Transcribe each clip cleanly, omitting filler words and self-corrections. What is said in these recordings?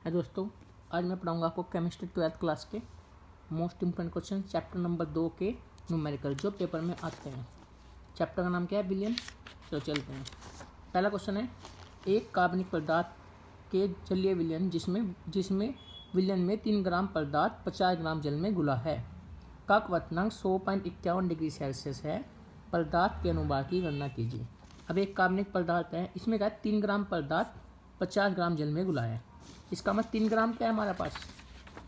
है दोस्तों, आज मैं पढ़ाऊंगा आपको केमिस्ट्री 12th क्लास के most important question chapter number 2 के न्यूमेरिकल जो पेपर में आते हैं। चैप्टर का नाम क्या है? विलयन। तो चलते हैं। पहला क्वेश्चन है, एक कार्बनिक पदार्थ के जलीय विलयन जिसमें विलयन में 3 ग्राम पदार्थ 50 ग्राम जल में घुला है का क्वथनांक 100.51 डिग्री सेल्सियस है। पदार्थ के अनुभार की गणना कीजिए। अब एक कार्बनिक पदार्थ है, इसमें क्या है 3 ग्राम पदार्थ 50 ग्राम जल में घुला है। इसका मतलब 3 ग्राम क्या है हमारे पास?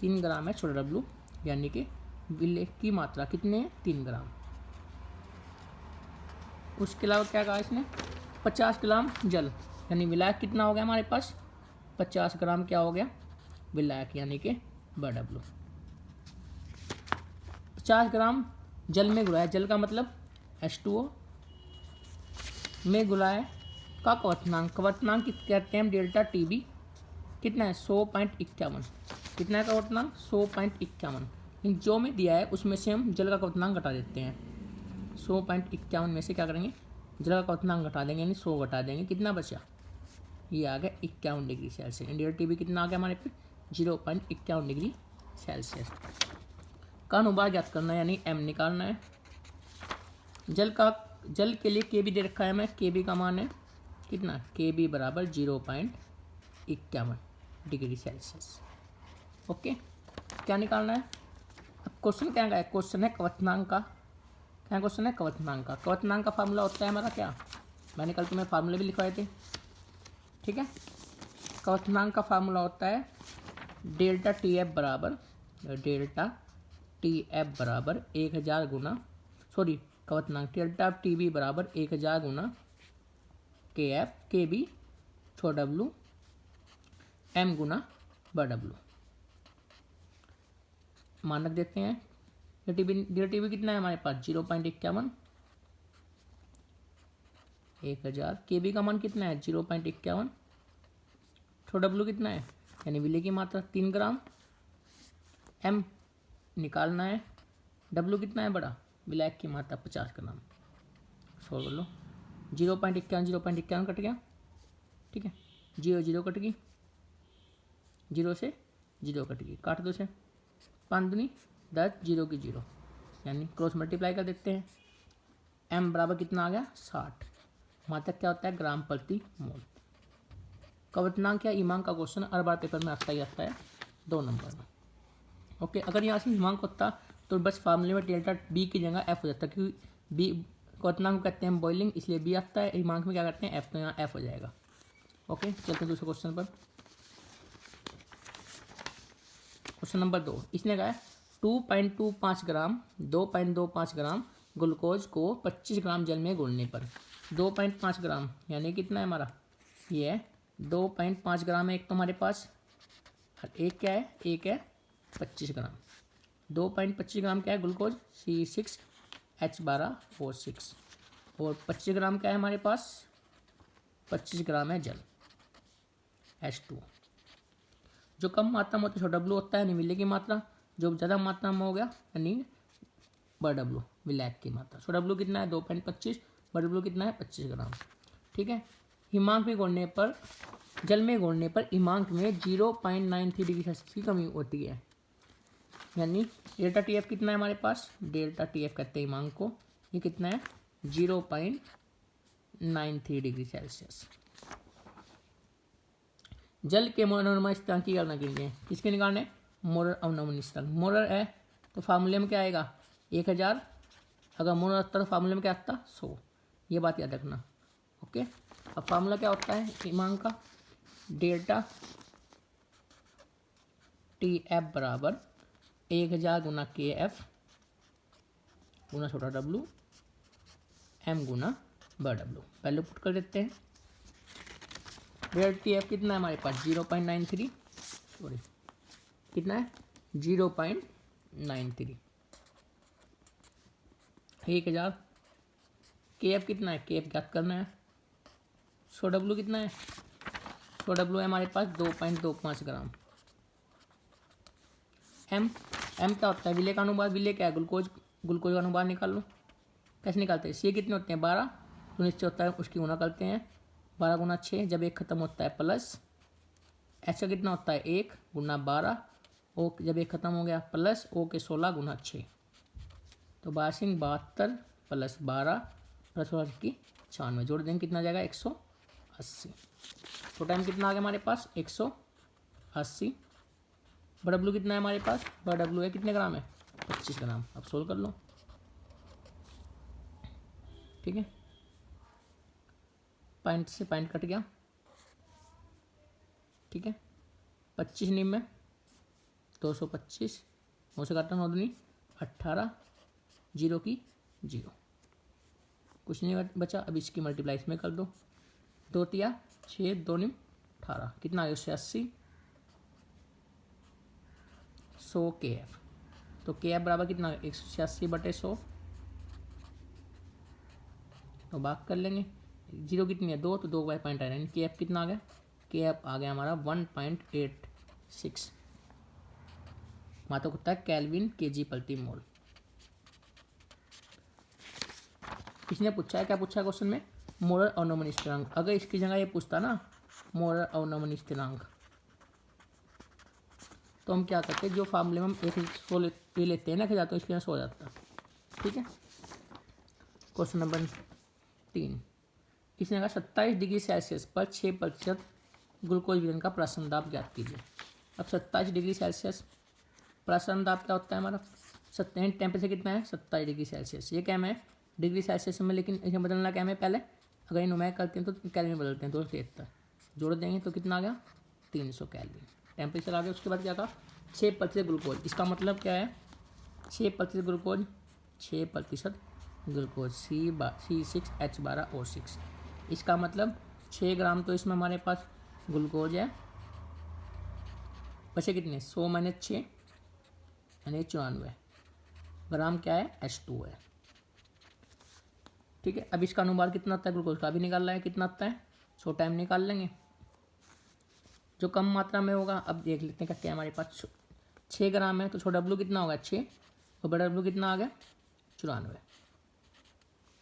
3 ग्राम है छोटा डब्लू, यानी कि विलय की मात्रा कितने हैं? 3 ग्राम। उसके अलावा क्या कहा इसने? 50 ग्राम जल, यानी विलायक कितना हो गया हमारे पास? 50 ग्राम क्या हो गया? विलायक, यानी कि बड़ा डब्लू। 50 ग्राम जल में घुला है, जल का मतलब H2O में घुला है का क्वथनांक कहते हैं डेल्टा टीबी कितना है? 100.51। कितना है क्वथनांक? 100.51। जो में दिया है उसमें से हम जल का क्वथनांक घटा देते हैं। 100.51 में से क्या करेंगे? जल का क्वथनांक घटा देंगे, यानी 100 घटा देंगे। कितना बचा? ये आ गया 51 डिग्री सेल्सियस। डेल्टा टीबी कितना आ गया हमारे पे? 0.51 डिग्री सेल्सियस का अनुभार ज्ञात करना है, यानी m निकालना है। जल के लिए के बी दे रखा है हमें। के बी का मान है कितना? के बी बराबर 0.51 डिग्री सेल्सियस। ओके, क्या निकालना है? अब क्वेश्चन क्या है? क्वेश्चन है क्वथनांक का। क्या क्वेश्चन है? क्वथनांक का। क्वथनांक का फार्मूला होता है हमारा क्या? मैंने कल तुम्हें फार्मूले भी लिखवाए थे, ठीक है। क्वथनांक का फार्मूला होता है डेल्टा टी एफ बराबर 1000 गुना क्वथनांक डेल्टा टी बी बराबर 1000 गुना के बी छोटा डब्लू एम गुना बड़ा डब्लू। मानक देते हैं। डेल्टा टी बी कितना है हमारे पास? 0.51। 1000 के बी का मान कितना है? 0.51। छोटा डब्लू कितना है? यानी विलय की मात्रा 3 ग्राम। एम निकालना है। डब्लू कितना है बड़ा? विलायक की मात्रा 50 ग्राम। सॉल्व कर लो। 0.51 कट गया, ठीक है। 0 कट गई, 0 से 0 कट गई, काट दो से। 5 दूनी 10, 0 की 0, यानी क्रॉस मल्टीप्लाई कर देते हैं। m बराबर कितना आ गया? 60। मात्रक क्या होता है? ग्राम प्रति मोल। क्वथनांक या हिमांक का क्वेश्चन हर बार पेपर में आता ही आता है 2 नंबर में। ओके, अगर यहाँ से हिमांक होता तो बस फार्मूले में डेल्टा बी की जगह एफ हो जाता, क्योंकि बी क्वथनांक कहते हैं बॉइलिंग, इसलिए बी आता है। हिमांक में क्या करते हैं? एफ, तो यहाँ एफ हो जाएगा। ओके, चलते हैं दूसरे क्वेश्चन पर। क्वेश्चन नंबर 2, इसने कहा है 2.25 ग्राम ग्लूकोज को 25 ग्राम जल में घोलने पर 2.5 ग्राम, यानी कितना है हमारा? ये है 2.5 ग्राम है एक तो हमारे पास, एक क्या है? एक है 25 ग्राम। 2.25 ग्राम क्या है? Glucose C6H12O6। और 25 ग्राम क्या है हमारे पास? 25 ग्राम है जल H2। जो कम मात्रा में होता है छोटा डब्लू होता है, यानी विलय की मात्रा। जो ज़्यादा मात्रा में हो गया यानी बड़ा डब्लू, विलायक की मात्रा। छोटा डब्लू कितना है? 2.25। बड़ा डब्लू कितना है? 25 ग्राम, ठीक है। हिमांक में घोलने पर, जल में घोलने पर हिमांक में 0.93 डिग्री सेल्सियस की कमी होती है, यानी डेल्टा टी एफ कितना है हमारे पास? डेल्टा टी एफ कहते हैं हिमांक को। ये कितना है? 0.93 डिग्री सेल्सियस। जल के मोलर अवनमन स्थिरांक की गणना कीजिए। किसके निकालने? मोलर अवनमन स्थिरांक। मोलर है तो फार्मूले में क्या आएगा? 1000। अगर मोलर आता तो फार्मूले में क्या आता? 100। ये बात याद रखना। ओके, अब फार्मूला क्या होता है हिमांक का? डेल्टा टी एफ बराबर 1000 गुना के एफ गुना छोटा डब्लू एम गुना बड़ा डब्लू। पहले पुट कर देते हैं। डेल्टा टी एफ कितना है हमारे पास? 0.93, कितना है? 0.93। 1000 के एफ कितना है? के एफ ज्ञात करना है। छोटा डब्लू कितना है? छोटा डब्लू है हमारे पास 2.25 ग्राम। एम क्या होता है? विलय का अनुपात। विलय क्या है? ग्लूकोज का अनुपात निकाल लो। कैसे निकालते हैं? सी कितने होते हैं? 12। तो निश्चय होता है उसकी गुना करते हैं। 12 गुना 6, जब एक खत्म होता है प्लस एच का कितना होता है 1 गुना 12, ओ जब एक खत्म हो गया प्लस ओ के 16 गुना 6, तो 72 प्लस 12 प्लस 16 की 96, जोड़ देंगे कितना जाएगा 180। तो टाइम कितना आ गया हमारे पास 180। डब्ल्यू कितना है हमारे पास, डब्ल्यू है कितने ग्राम है 25 ग्राम। अब सोल्व कर लो, ठीक है, पॉइंट से पॉइंट कट गया, ठीक है, 25 निम में 225, 9 से काटा 9 दूनी 18, 0 की 0, कुछ नहीं बचा। अब इसकी मल्टीप्लाई इसमें कर दो, 2 तिया 6, 2 निम 18, कितना आया उससे 80, 100 के एफ। तो के एफ बराबर कितना 186/100, तो भाग कर लेंगे, 0 कितनी है 2, तो 2 बाई पॉइंट आएगा, के एफ कितना आ गया, के एफ आ गया हमारा 1.86, मात्रक होता है केल्विन केजी प्रति मोल। इसने पूछा है, क्या पूछा है क्वेश्चन में, मोलर अवनमन स्थिरांक। अगर इसकी जगह ये पूछता ना मोलर अवनमन स्थिरांक, तो हम क्या करते हैं, जो फार्मूले में हम एक ले लेते हैं ना, जाते हैं इसके यहाँ सो जाता है, ठीक है। क्वेश्चन नंबर 3, इसने कहा 27 डिग्री सेल्सियस पर 6% ग्लूकोज विलयन का प्राशन दाब ज्ञात कीजिए। अब 27 डिग्री सेल्सियस प्राशन दाब क्या होता है हमारा, टेम्परेचर कितना है 27 डिग्री सेल्सियस, ये क्या है डिग्री सेल्सियस में, लेकिन इसे बदलना क्या है पहले, अगर ये नुमाइक करते हैं तो कैलविन बदलते हैं, 273 जोड़ देंगे तो कितना आ गया 300 कैलविन टेम्परेचर आ गया। उसके बाद क्या कहा 6% ग्लूकोज, इसका मतलब क्या है 6% ग्लूकोज, 6% ग्लूकोज C6H12O6, इसका मतलब 6 ग्राम तो इसमें हमारे पास ग्लूकोज है, बचे कितने 100 - 6 यानी 94 ग्राम क्या है H2 है, ठीक है। अब इसका अनुपात कितना आता है ग्लूकोज का, अभी निकाल रहा है कितना आता है, सो टाइम निकाल लेंगे, जो कम मात्रा में होगा। अब देख लेते हैं क्या हमारे पास 6 ग्राम है, तो छोटा डब्ल्यू कितना होगा 6, और बड़ा डब्ल्यू कितना आ गया 94,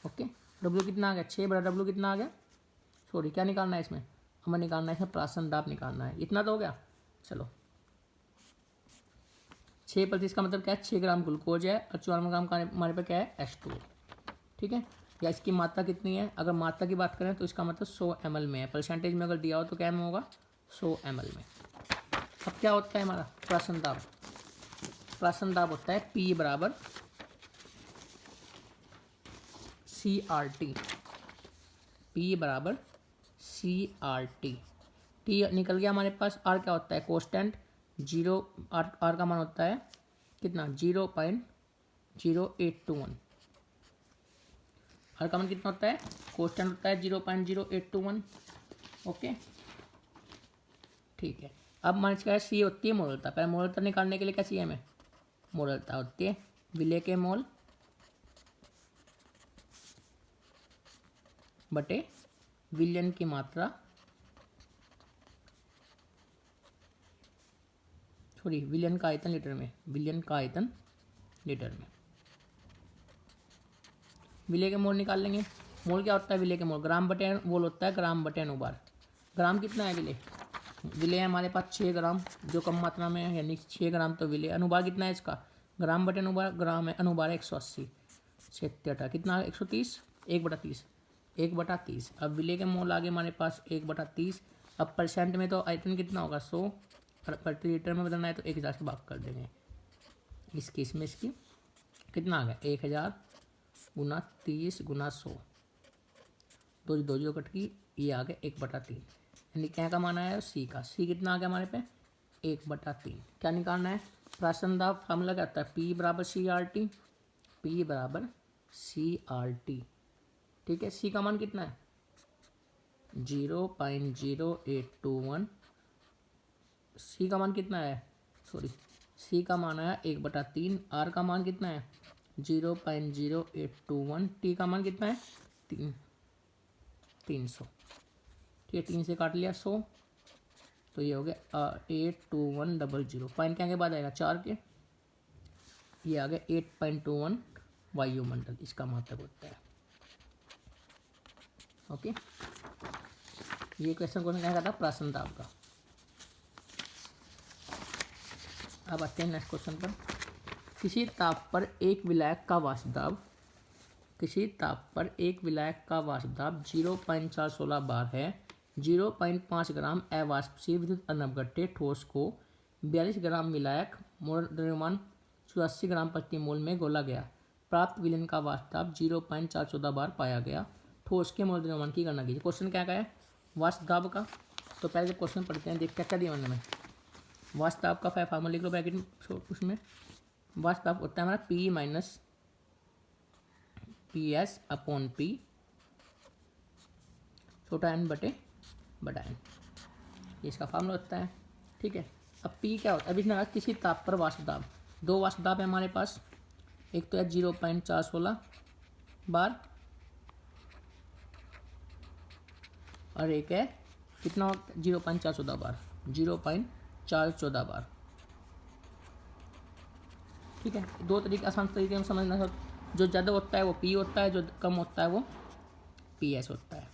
ओके। डब्ल्यू कितना आ गया 6, बड़ा डब्ल्यू कितना आ गया, सॉरी क्या निकालना है इसमें, हमें निकालना है इसमें प्राशन दाब निकालना है, इतना तो हो गया। चलो 6% का मतलब क्या है 6 ग्राम ग्लूकोज है, और 94 ग्राम का हमारे पे क्या है H2, ठीक है। या इसकी मात्रा कितनी है, अगर मात्रा की बात करें तो इसका मतलब 100 ml में है, परसेंटेज में अगर दिया हो तो क्या में होगा 100 ml में। अब क्या होता है हमारा प्राशन दाब, प्राशन दाब होता है P बराबर CRT, P बराबर CRT, T निकल गया हमारे पास, R क्या होता है कोस्टेंट 0, R का मान होता है कितना 0.0821, R का मान कितना होता है कोस्टेंट होता है 0.0821, ओके, ठीक है। अब मान क्या है सी होती है मोलरता, पहले मोलरता निकालने के लिए क्या चाहिए हमें, मोलरता होती है विलय के मोल बटे विलयन की मात्रा, सॉरी विलयन का आयतन लीटर में, विलयन का आयतन लीटर में। विलय के मोल निकाल लेंगे, मोल क्या होता है विलय के मोल, ग्राम बटे मोल होता है ग्राम बटे अनुबार। ग्राम कितना है विलय, विलय हमारे पास 6 ग्राम जो कम मात्रा में है, यानी 6 ग्राम तो विलय। अनुबार कितना है इसका, ग्राम बटे अनुबार, ग्राम है अनुबार 180, 76 कितना 130, 1/30, 1/30। अब विलय के मोल आगे हमारे पास 1/30। अब परसेंट में तो आयतन कितना होगा 100, प्रति लीटर में बदलना है तो 1000 से भाग कर देंगे, इसकी इसमें इसकी कितना आ गया 1000 गुना 30 गुना 100, 2 कट की, ये आ गया 1/3, यानी क्या का मान आया सी का, सी कितना आ गया हमारे पे 1/3। क्या निकालना है प्राशन दाब, फार्मूला क्या आता है P बराबर CRT, P बराबर CRT, ठीक है। सी का मान कितना है 0.0821, सी का मान कितना है, सॉरी सी का मान आया 1/3, आर का मान कितना है 0.0821, टी का मान कितना है 300, ठीक है, 3 से काट लिया 100, तो ये हो गया 82100, पॉइंट क्या के बाद आएगा 4 के, ये आ गया 8.21 वायुमंडल, इसका मात्रक होता है, ओके। ये क्वेश्चन क्या था प्राशन दाब का। अब आते हैं नेक्स्ट क्वेश्चन पर। किसी ताप पर एक विलायक का वाष्प दाब, किसी ताप पर एक विलायक का वाष्प दाब 0.416 बार है। 0.5 ग्राम अवाष्पशील विद्युत अनवगट्टे ठोस को 42 ग्राम विलायक मोल द्रव्यमान 84 ग्राम प्रति मोल में घोला गया। प्राप्त विलयन का वाष्प दाब 0.414 बार पाया गया। ठोस के मोल द्रव्यमान की गणना कीजिए। क्वेश्चन क्या है वाष्प दाब का। तो पहले जब क्वेश्चन पढ़ते हैं देख क्या क्या दिया मैंने। वाष्प दाब का फार्मूला लिख लो ब्रैकेट में। उसमें वाष्प दाब होता है हमारा P minus P S upon P छोटा एन बटे बड़ा एन, इसका फार्मूला होता है। ठीक है। अब पी क्या होता है, अभी इसने किसी ताप पर वाष्प दाब, दो वाष्प दाब है हमारे पास। एक तो है 0.416 बार और एक है कितना 0.414 बार, 0.414 बार। ठीक है। दो तरीके आसान तरीके में समझना है। जो ज़्यादा होता है वो पी होता है, जो कम होता है वो पी एस होता है।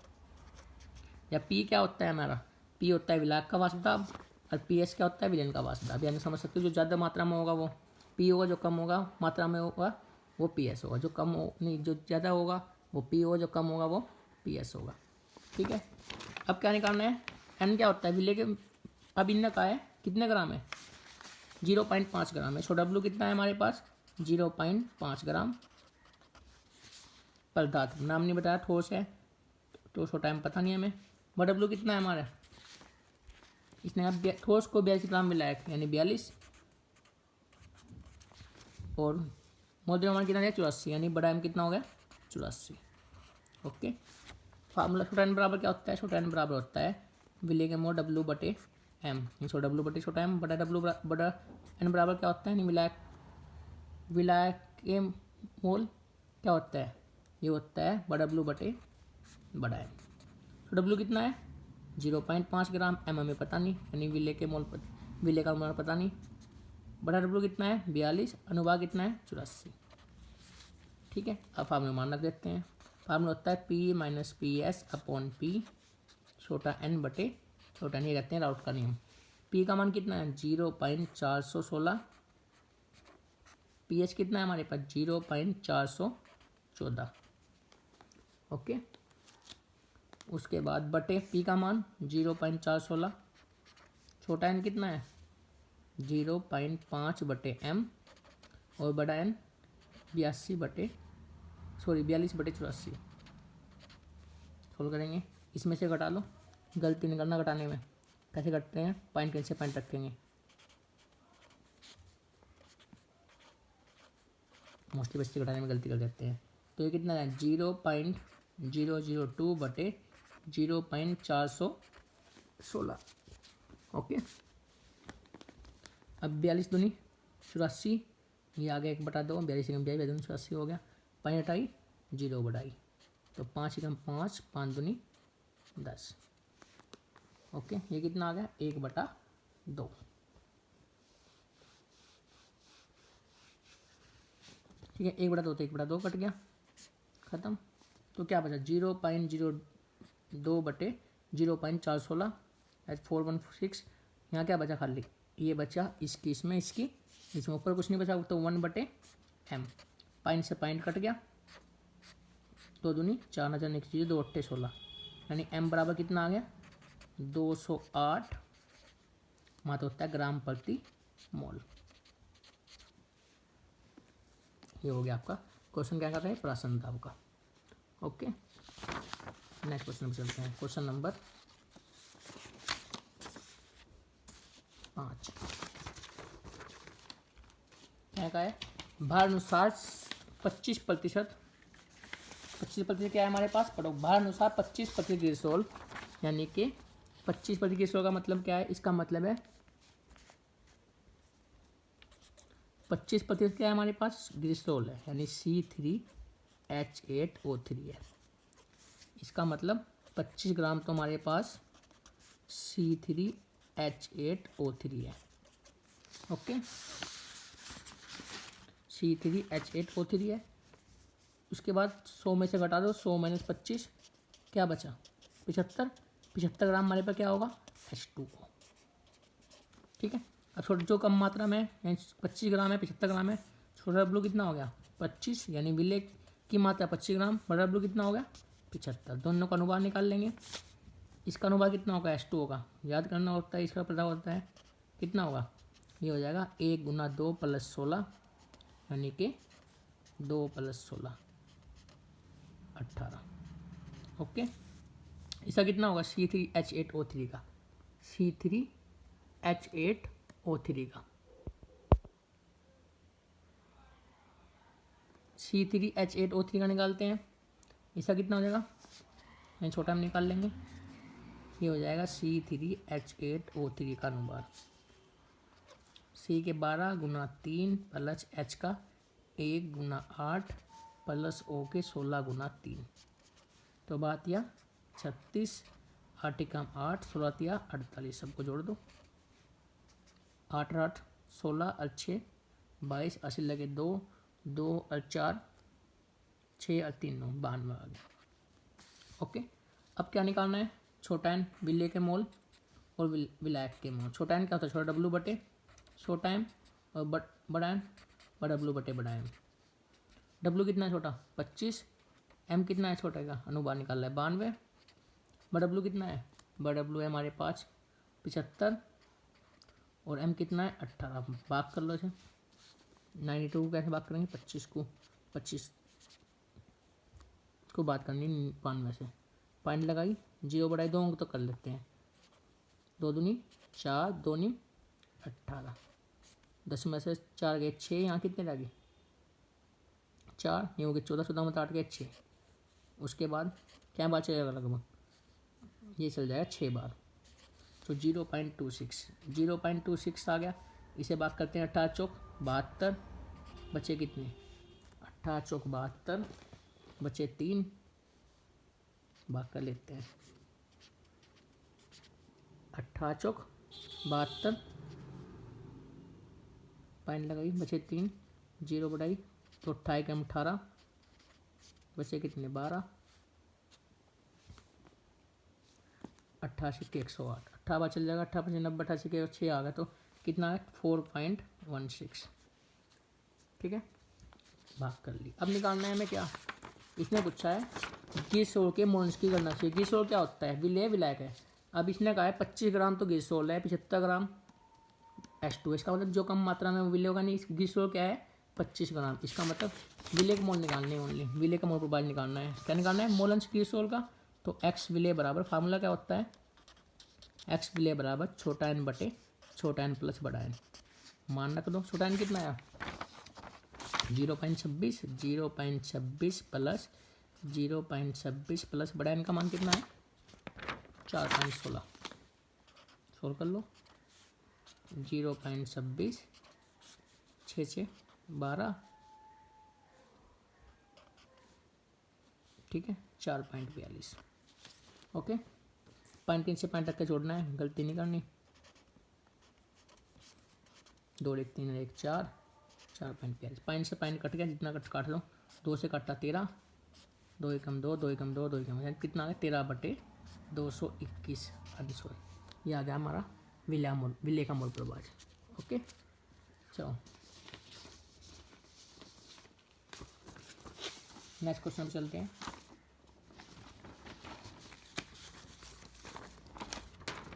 या पी क्या होता है हमारा, पी होता है विलायक का वाष्प दाब और पी एस क्या होता है विलयन का वाष्प दाब। यानी समझ सकते हो जो ज़्यादा मात्रा में होगा वो पी होगा, जो कम होगा मात्रा में होगा वो पी एस होगा। जो कम हो नहीं, जो ज़्यादा होगा वो पी होगा, जो कम होगा वो पी एस होगा। ठीक है। अब क्या निकालना है, एन क्या होता है विलय के। अब इनने कहा है कितने ग्राम है, 0.5 ग्राम है। सो डब्लू कितना है हमारे पास 0.5 ग्राम। पदार्थ नाम नहीं बताया, ठोस है तो सो टाइम पता नहीं हमें। बट डब्लू कितना है हमारा, इसने अब ठोस को 42 ग्राम मिलाया यानी 42 और मोल द्रव्यमान कितना है 84 यानी बड़ा एम कितना हो गया 84। ओके। फार्मूला छोटा एन बराबर क्या होता है, छोटा एन बराबर होता है विलय के मोल डब्लू बटे एम। सो डब्लू बटे छोटा एम बटा डब्लू बटा एन बराबर क्या होता है, विलायक के मोल क्या होता है, ये होता है बड़ा डब्लू बटे बड़ा एम। तो डब्लू कितना है 0.5 ग्राम, एम हमें पता नहीं यानी विलय के मोल विलय का मोल पता नहीं। बड़ा डब्लू कितना है 42, अनुभाग कितना है 84। ठीक है। अब फार्मूला मान रख देते हैं। फार्मूला होता है P minus P S upon P छोटा एन बटे छोटा एन, ये कहते हैं राउट का नियम। पी का मान कितना है 0.416, पी एच कितना है हमारे पास 0.414। ओके। उसके बाद बटे पी का मान 0.416, छोटा एन कितना है 0.5 बटे एम और बड़ा एन 42 बटे 84। सोल्व करेंगे, इसमें से घटा लो, गलती निकलना घटाने में। कैसे घटते हैं, पॉइंट कैसे पॉइंट रखेंगे, मोस्टली बच्चे घटाने में गलती कर देते हैं। तो ये कितना है 0.002 बटे 0.416। ओके। अब 42 दूनी 84, ये आगे 1/2, 42 कम 42 84 हो गया। 5 हटाई 0 बढ़ाई तो 5 कम 5, 5 दूनी 10। ओके। ये कितना आ गया 1/2। ठीक है। 1/2 तो 1/2 कट गया, ख़त्म। तो क्या बचा 0.02 बटे 0.416 एच 416। यहाँ क्या बचा खाली, ये बचा इसकी इसमें इसकी इसमें, ऊपर कुछ नहीं बचा तो 1 बटे एम। पॉइंट से पॉइंट कट गया, 2 दूनी 4 नजर निकल चीज़ 2 अट्ठे 16 यानी एम बराबर कितना आ गया 208 मात्रा होता है ग्राम प्रति मोल। ये हो गया आपका क्वेश्चन। क्या कर रहे हैं प्राशन दाब का। ओके। नेक्स्ट क्वेश्चन पे चलते हैं। क्वेश्चन नंबर 5 क्या का है, भार अनुसार 25% क्या है हमारे पास पढ़ो। भार अनुसार 25% ग्लिसरॉल यानी कि 25% ग्लिसरॉल का मतलब क्या है, इसका मतलब है 25% क्या है हमारे पास ग्लिसरॉल है यानी C3H8O3 है। इसका मतलब 25 ग्राम तो हमारे पास C3H8O3 है। ओके। C3H8O3 है। उसके बाद 100 में से घटा दो, 100 माइनस 25 क्या बचा 75 ग्राम हमारे पास क्या होगा H2O। ठीक है। अब छोटे जो कम मात्रा में यानी 25 ग्राम है, 75 ग्राम है, छोटा डब्लू कितना हो गया 25, यानी विले की मात्रा 25 ग्राम, बड़ा डब्लू कितना हो गया 75। दोनों का अनुपात निकाल लेंगे। इसका अनुपात कितना होगा H2 होगा, याद करना होता है, इसका पता होता है कितना होगा, ये हो जाएगा 1 गुना 2 प्लस 16 यानी कि 2 प्लस 16 18। ओके, इसका कितना होगा C3H8O3 का, C3H8O3 का, C3H8O3 का निकालते हैं। इसका कितना हो जाएगा, यानी छोटा हम निकाल लेंगे, ये हो जाएगा C3H8O3 का अनुपात C के 12 गुना 3 प्लस H का 1 गुना 8 प्लस O के 16 गुना 3। तो बात यह 36, 8 कम 8, 16 तिया 48, सबको जोड़ दो, 8 और 8 16 और 6 22, 80 लगे 2, 2 और 4 6 और 3 9, 92 आ गया। ओके, अब क्या निकालना है, छोटा एन विले के मोल और विलायक के मोल। छोटा एन क्या होता है, छोटा डब्लू बटे छोटा एम, और बड़ा एन बड़ा डब्लू बटे बड़ा एम। डब्लू कितना है छोटा 25, एम कितना है छोटे का, अनुपात निकालना है 92, बड़ा डब्लू कितना है, बड़ा डब्लू है हमारे पास 75 और एम कितना है 18। भाग कर लो इसे, 92 को कैसे भाग करेंगे, 25 को बात करनी 92 से, पॉइंट लगाई, 0 बढ़ाई 2 अंक तो कर लेते हैं, 2 दूनी 4, 2 नी 18, 10 में से 4 गए 6, यहाँ कितने रह गए 4, ये हो गए 14, 14 में 8 गए 6, उसके बाद क्या बार चलेगा लगभग, ये चल जाएगा 6 बार, तो 0.26 आ गया। इसे बात करते हैं 18 चौक 72, बचे कितने 18 चौक 72, बचे 3, बात कर लेते हैं 18 चौक 72, पॉइंट लगाई, बचे 3, 0 बढ़ाई तो 28 कम 18, बचे कितने 12, 88 के 108, 18 बार चल जाएगा, 18 5 90, 88 के 6 आ गया, तो कितना है 4.16। ठीक है, भाग कर ली। अब निकालना है हमें क्या, इसने पूछा है ग्लिसरॉल के मोल्स की गणना चाहिए। ग्लिसरॉल क्या होता है, विलेय विलायक है। अब इसने कहा है 25 ग्राम तो ग्लिसरॉल है, 75 ग्राम H2, इसका मतलब जो कम मात्रा में विलेय होगा नहीं, ग्लिसरॉल क्या है 25 ग्राम, इसका मतलब विलेय का मोल निकालने हैं, ओनली विलेय का मोल प्रभाव निकालना है। क्या निकालना है, मोल अंश ग्लिसरॉल का, तो एक्स विलेय बराबर, फार्मूला क्या होता है, एक्स विलेय बराबर छोटा एन बटे छोटा एन प्लस बड़ा एन। मान रख दो, छोटा एन कितना है 0.26, 0.26 प्लस 0.26 प्लस बड़ा एन का मान कितना है 4.16, सोल्व कर लो, 0.26 6 6 12, ठीक है 4.42। ओके, पॉइंट 3 से पॉइंट रख के जोड़ना है, गलती नहीं करनी, 2 1 3 1 4, 4.42, पॉइंट से पॉइंट कट गया, जितना कट काट लो, 2 से कटा 13, 2 एकम 2, 2 एकम 2, 2 एकम, कितना आ गया 13 बटे 221 आंसर। ये आ गया हमारा विलेय का मोल प्रभाव। ओके, चलो नेक्स्ट क्वेश्चन पे चलते हैं।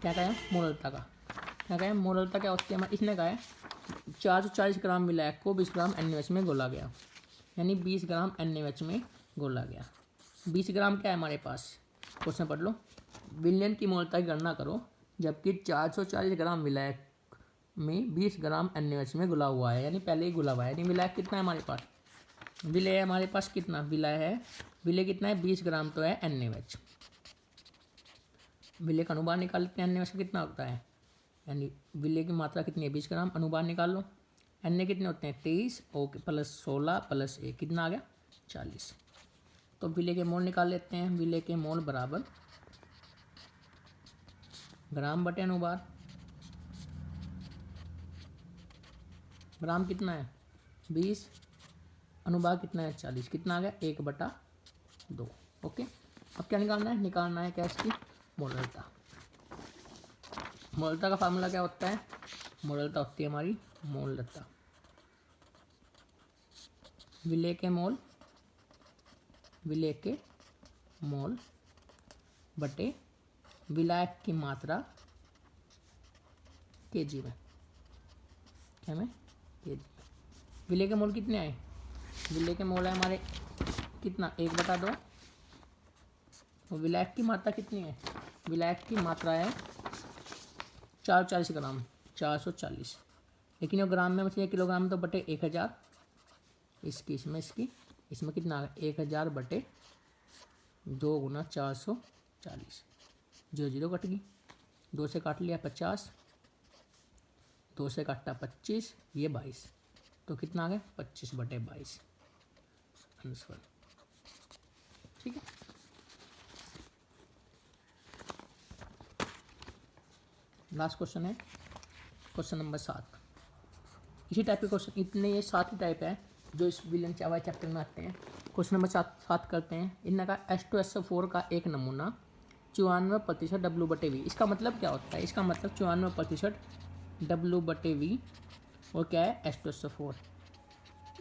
क्या कहा है मोललता का, क्या कहा है मोललता क्या होती है हमारे, इसने कहा है 440 ग्राम विलायक को 20 ग्राम NaOH में घोला गया, यानी 20 ग्राम NaOH में घोला गया। 20 ग्राम क्या है हमारे पास, क्वेश्चन पढ़ लो, विलयन की मोलता की गणना करो जबकि 440 ग्राम विलायक में 20 ग्राम NaOH में घुला हुआ है, यानी पहले ही घुला हुआ है, यानी विलायक कितना है हमारे पास, विलेय है हमारे पास कितना, विलय है, विलेय कितना है 20 ग्राम तो है NaOH। विलेय का अनुपात निकाल लेते हैं, NaOH का कितना होता है, यानी विलेय की मात्रा कितनी है 20 ग्राम, अनुपात निकाल लो, Na कितने होते हैं 23, ओके प्लस 16 प्लस 1 कितना आ गया 40। तो विलेय के मोल निकाल लेते हैं, विलेय के मोल बराबर ग्राम बटे अनुपात, ग्राम कितना है 20, अनुपात कितना है 40, कितना आ गया 1/2। ओके, अब क्या निकालना है, निकालना है क्या इसकी मोललता। मोललता का फार्मूला क्या होता है, मोललता होती है हमारी मोललता। विलेय के मोल, विलेय के मोल बटे विलायक की मात्रा केजी में, क्या में केजी में। विलेय के मोल कितने आए? विलेय के मोल है हमारे कितना 1/2। और विलायक की मात्रा कितनी है? विलायक की मात्रा है 440 ग्राम, 440। लेकिन ये ग्राम में मतलब किलोग्राम तो बटे 1000। इसकी इसमें कितना आ गया 1000 बटे 2 गुना 440। 0 0 कट गई, 2 से काट लिया 50, 2 से काटा 25, ये 22। तो कितना आ गया 25 बटे 22 आंसर। ठीक है। लास्ट क्वेश्चन है क्वेश्चन नंबर 7। इसी टाइप के क्वेश्चन, इतने ये 7 ही टाइप है जो इस विलियम चावाई चैप्टर में आते हैं। क्वेश्चन नंबर 7 करते हैं। इनने कहा H2SO4 का एक नमूना 94% W/V। इसका मतलब क्या होता है? इसका मतलब 94% W/V और क्या है H2SO4।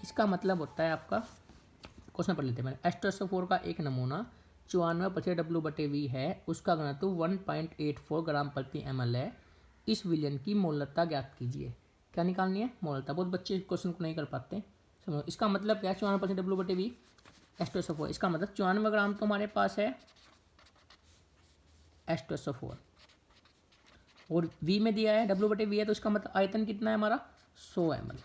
इसका मतलब होता है आपका, क्वेश्चन पढ़ लेते हैं मैंने। H2SO4 का एक नमूना 94% W/V है, उसका घनत्व 1.84 ग्राम प्रति ml है। इस विलयन की मोललता ज्ञात कीजिए। क्या निकालनी है? मोललता। बहुत बच्चे क्वेश्चन को नहीं कर पाते। समझो इसका मतलब क्या है? 94% W/V H2SO4। इसका मतलब 94 ग्राम तो हमारे पास है H2SO4 और V में दिया है W/V है, तो इसका मतलब आयतन कितना है हमारा 100 ml।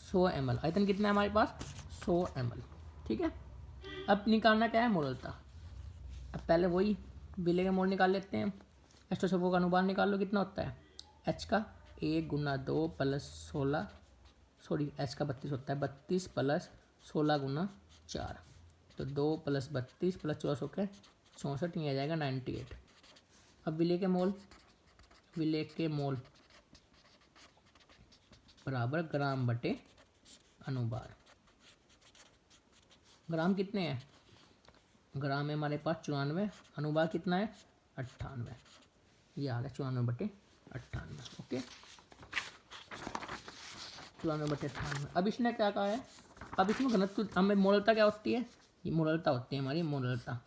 100 ml आयतन कितना है हमारे पास 100 ml। ठीक है। अब निकालना क्या है? मोललता। अब पहले वही विलेय के मोल निकाल लेते हैं। H2SO4 का अनुपात निकाल लो, कितना होता है? H का 1 गुना 2 प्लस 16, सॉरी H का 32 होता है, 32 प्लस 16 गुना 4, तो 2 प्लस 32 प्लस 14 के 64, ये आ जाएगा 98। अब विलेय के मोल, विलेय के मोल बराबर ग्राम बटे अनुबार। ग्राम कितने हैं? ग्राम है हमारे पास 94, अनुबार कितना है 98। ये आ गया 94 बटे 98। ओके 94 बटे 98। अब इसने क्या कहा है? अब इसमें घनत्व, हमें मोललता क्या होती है? ये मोललता होती है हमारी मोललता।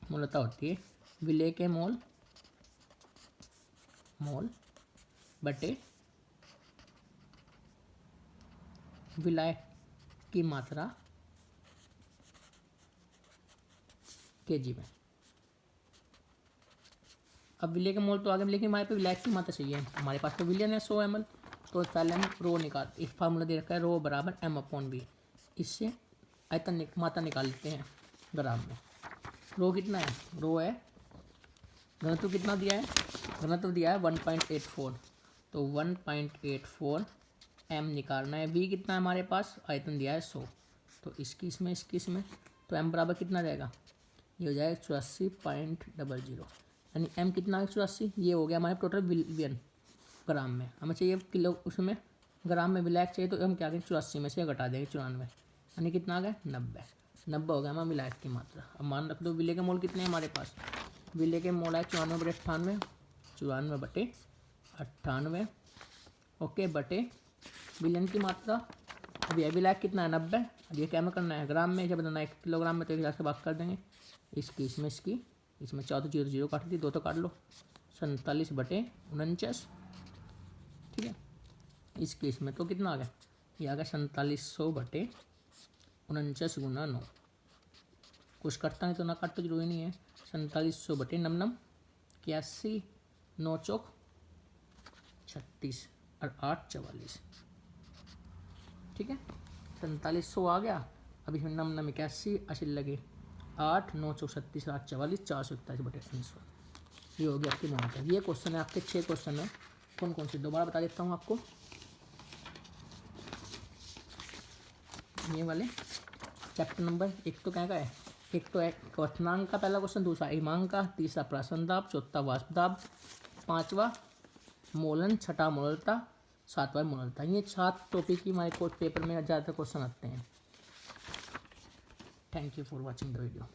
मोललता होती है विलेय के मोल, मोल बटे विलायक की मात्रा केजी में। अब विलेय के मोल तो आगे, लेकिन हमारे पे विलायक की मात्रा चाहिए। हमारे पास तो विलियन है 100 ml, तो पहले हम रो निकाल, एक फार्मूला दे रखा है रो बराबर M/V। इससे आयतन मात्रा निकाल लेते हैं ग्राम में। रो कितना है? रो है, घनत्व कितना दिया है? घनत्व दिया है 1.84, तो 1.84 m निकालना है। v कितना है हमारे पास? आयतन दिया है 100, तो इसकी इसमें तो m बराबर कितना जाएगा? ये हो जाएगा 84.00, यानी m कितना है 84। ये हो गया हमारे टोटल विलियन ग्राम में। हमें चाहिए किलो, उसमें ग्राम में विलायक चाहिए, तो हम क्या करेंगे 84 में से घटा देंगे 94, यानी कितना आ गया 90 हो गया हमारा विलायक की मात्रा। अब मान रख दो विलेय के मोल कितने हैं हमारे पास? विलेय के मोल है 94 बटे 98, 94 बटे 98 ओके बटे विलियन की मात्रा। अब यह विलायक कितना है 90। अब ये क्या में करना है? ग्राम में जब बनाना है किलोग्राम में, तो 1000 से भाग कर देंगे। इसमें 4 तो 0 0 काट दी, 2 तो काट लो, 47 बटे 49। ठीक है। इस केस में तो कितना आ गया? ये आ गया 4700 बटे 49 गुना 9। कुछ कटता नहीं तो ना काट, तो जरूरी नहीं है। 4700 बटे 9 81, 9 चौक 36 और 8 44। ठीक है, 4700 आ गया। अब इसमें 9 81, 80 लगे 8, 9 चौक 36, 8 44, 441 बटे 300। ये हो गया आपकी मोललता। ये क्वेश्चन है आपके 6 क्वेश्चन है। कौन कौन से दोबारा बता देता हूँ आपको। ये वाले चैप्टर नंबर 1 तो क्या का है? एक तो है क्वथनांक का पहला क्वेश्चन, दूसरा इमांक का, तीसरा प्राशन दाब, चौथा वाष्प दाब, पांचवा मोलन, छठा मोललता, सातवां मोललता। ये 7 टॉपिक की हमारे कोर्ट पेपर में ज़्यादातर क्वेश्चन आते हैं। Thank you for watching the video.